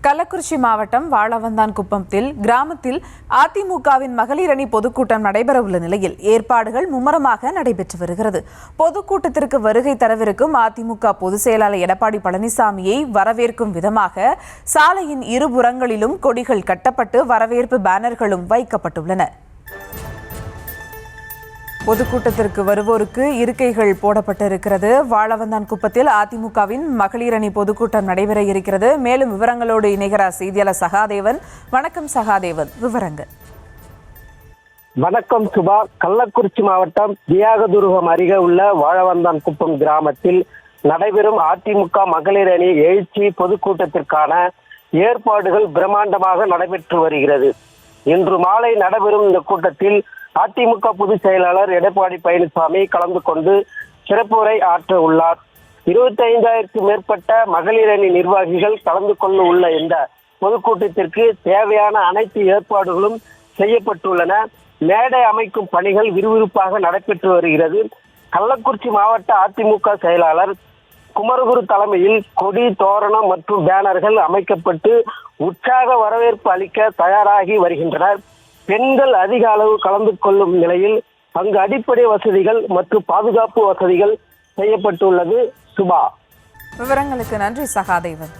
கள்ளக்குறிச்சி மாவட்டம் வாழவந்தான்குப்பத்தில் கிராமத்தில் அதிமுகவின் மகளிர் அணி பொதுக்கூட்டம் நடைபெறவுள்ள நிலையில் ஏற்பாடுகள் மும்முரமாக நடைபெற்று வருகிறது. பொதுக்கூட்டத்திற்கு வருகை தரவிருக்கும் அதிமுக பொதுச் செயலாளர் எடப்பாடி பழனிசாமியை வரவேற்கும் விதமாக சாலையின் இருபுறங்களிலும் கொடிகள் கட்டப்பட்டு வரவேற்பு பேனர்களும் வைக்கப்பட்டுள்ளன. பொதுக்கூட்டத்திற்கு வருவோருக்கு இருக்கைகள் போடப்பட்டிருக்கிறது. வாழவந்தான்குப்பத்தில் அதிமுகவின் மகளிர் அணி பொதுக்கூட்டம் நடைபெற இருக்கிறது. மேலும் விவரங்களோடு இணைகிறார் செய்தியாளர் சகாதேவன். வணக்கம் சகாதேவன், விவரங்கள். வணக்கம் சுபா. கள்ளக்குறிச்சி மாவட்டம் தியாகதுருகம் அருகே உள்ள வாழவந்தான்குப்பம் கிராமத்தில் நடைபெறும் அதிமுக மகளிர் அணி எழுச்சி பொதுக்கூட்டத்திற்கான ஏற்பாடுகள் பிரம்மாண்டமாக நடைபெற்று வருகிறது. இன்று மாலை நடைபெறும் இந்த கூட்டத்தில் அதிமுக பொதுச் செயலாளர் எடப்பாடி பழனிசாமி கலந்து கொண்டு சிறப்புரை ஆற்ற உள்ளார். 25,000க்கும் மேற்பட்ட மகளிர் அணி நிர்வாகிகள் கலந்து கொள்ள உள்ள இந்த பொதுக்கூட்டத்திற்கு தேவையான அனைத்து ஏற்பாடுகளும் செய்யப்பட்டுள்ளன. மேடை அமைக்கும் பணிகள் விறுவிறுப்பாக நடைபெற்று வருகிறது. கள்ளக்குறிச்சி மாவட்ட அதிமுக செயலாளர் குமரகுரு தலைமையில் கொடி, தோரணம் மற்றும் பேனர்கள் அமைக்கப்பட்டு உற்சாக வரவேற்பு அளிக்க தயாராகி வருகின்றனர். பெண்கள் அதிக அளவு கலந்து கொள்ளும் நிலையில் அங்கு அடிப்படை வசதிகள் மற்றும் பாதுகாப்பு வசதிகள் செய்யப்பட்டுள்ளது. சுபா, விவரங்களுக்கு நன்றி சகாதேவன்.